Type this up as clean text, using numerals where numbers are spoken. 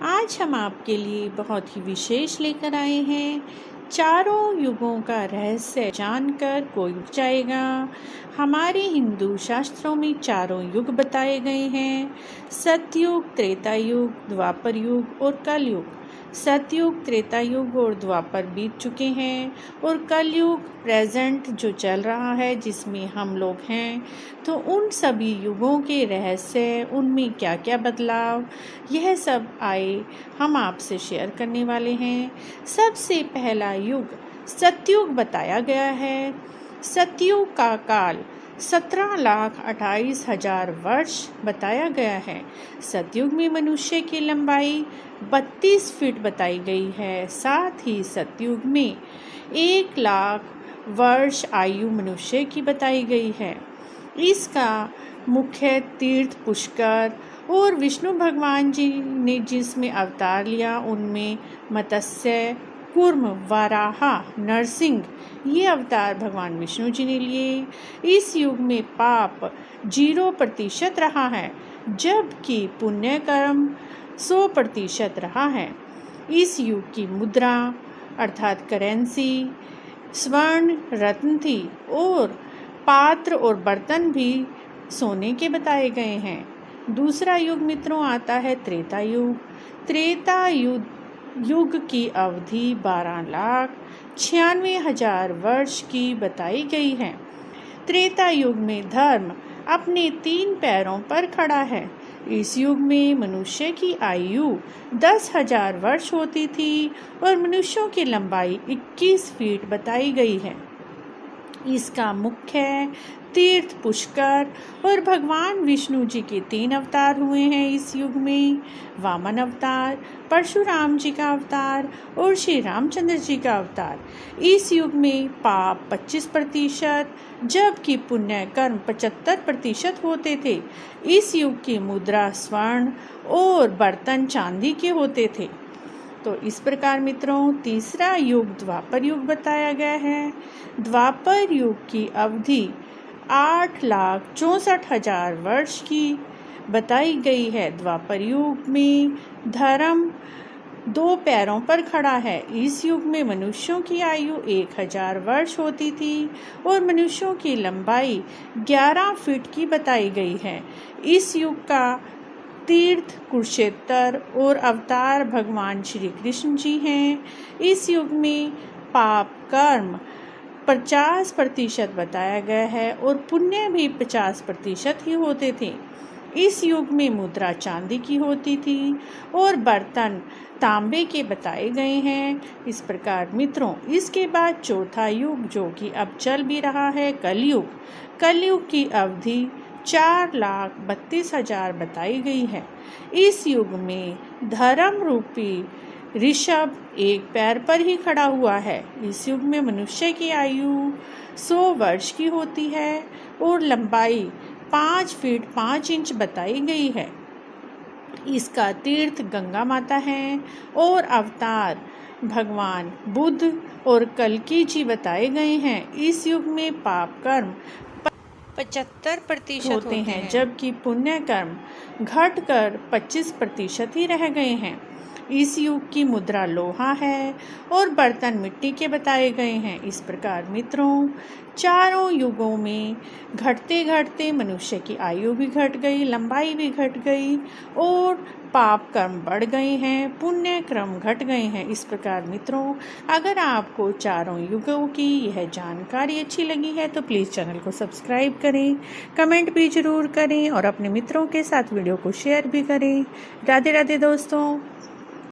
आज हम आपके लिए बहुत ही विशेष लेकर आए हैं। चारों युगों का रहस्य जानकर कोई उठ जाएगा। हमारे हिंदू शास्त्रों में चारों युग बताए गए हैं, सतयुग, त्रेता युग, द्वापर युग और कलयुग। सतयुग, त्रेता युग और द्वापर बीत चुके हैं और कलयुग प्रेजेंट जो चल रहा है, जिसमें हम लोग हैं। तो उन सभी युगों के रहस्य, उनमें क्या क्या बदलाव, यह सब आए हम आपसे शेयर करने वाले हैं। सबसे पहला युग सतयुग बताया गया है। सतयुग का काल 17,28,000 वर्ष बताया गया है। सतयुग में मनुष्य की लंबाई 32 फीट बताई गई है। साथ ही सतयुग में 1,00,000 वर्ष आयु मनुष्य की बताई गई है। इसका मुख्य तीर्थ पुष्कर और विष्णु भगवान जी ने जिसमें अवतार लिया, उनमें मत्स्य, कूर्म, वाराहा, नरसिंह, ये अवतार भगवान विष्णु जी ने लिए। इस युग में पाप 0% रहा है, जबकि पुण्य कर्म 100% रहा है। इस युग की मुद्रा अर्थात करेंसी स्वर्ण रत्न थी और पात्र और बर्तन भी सोने के बताए गए हैं। दूसरा युग मित्रों आता है त्रेता युग। त्रेता युग की अवधि 12,96,000 वर्ष की बताई गई है। त्रेता युग में धर्म अपने 3 पैरों पर खड़ा है। इस युग में मनुष्य की आयु 10,000 वर्ष होती थी और मनुष्यों की लंबाई 21 फीट बताई गई है। इसका मुख्य तीर्थ पुष्कर और भगवान विष्णु जी के 3 अवतार हुए हैं इस युग में। वामन अवतार, परशुराम जी का अवतार और श्री रामचंद्र जी का अवतार। इस युग में पाप 25%, जबकि पुण्य कर्म 75% होते थे। इस युग की मुद्रा स्वर्ण और बर्तन चांदी के होते थे। तो इस प्रकार मित्रों तीसरा युग द्वापर युग बताया गया है। द्वापर युग की अवधि 8,64,000 वर्ष की बताई गई है। द्वापर युग में धर्म 2 पैरों पर खड़ा है। इस युग में मनुष्यों की आयु 1,000 वर्ष होती थी और मनुष्यों की लंबाई 11 फीट की बताई गई है। इस युग का तीर्थ कुरुक्षेत्र और अवतार भगवान श्री कृष्ण जी हैं। इस युग में पाप कर्म 50% बताया गया है और पुण्य भी 50% ही होते थे। इस युग में मुद्रा चांदी की होती थी और बर्तन तांबे के बताए गए हैं। इस प्रकार मित्रों इसके बाद चौथा युग जो कि अब चल भी रहा है, कलयुग। कलयुग की अवधि 4,32,000 बताई गई है। इस युग में धर्म रूपी ऋषभ 1 पैर पर ही खड़ा हुआ है। इस युग में मनुष्य की आयु 100 वर्ष की होती है और लंबाई 5 फीट 5 इंच बताई गई है। इसका तीर्थ गंगा माता है और अवतार भगवान बुद्ध और कल्कि जी बताए गए हैं। इस युग में पाप कर्म 75% होते हैं, जबकि पुण्य कर्म घटकर 25% ही रह गए हैं। इस युग की मुद्रा लोहा है और बर्तन मिट्टी के बताए गए हैं। इस प्रकार मित्रों चारों युगों में घटते घटते मनुष्य की आयु भी घट गई, लंबाई भी घट गई और पाप कर्म बढ़ गए हैं, पुण्य क्रम घट गए हैं। इस प्रकार मित्रों अगर आपको चारों युगों की यह जानकारी अच्छी लगी है तो प्लीज़ चैनल को सब्सक्राइब करें, कमेंट भी ज़रूर करें और अपने मित्रों के साथ वीडियो को शेयर भी करें। राधे राधे दोस्तों।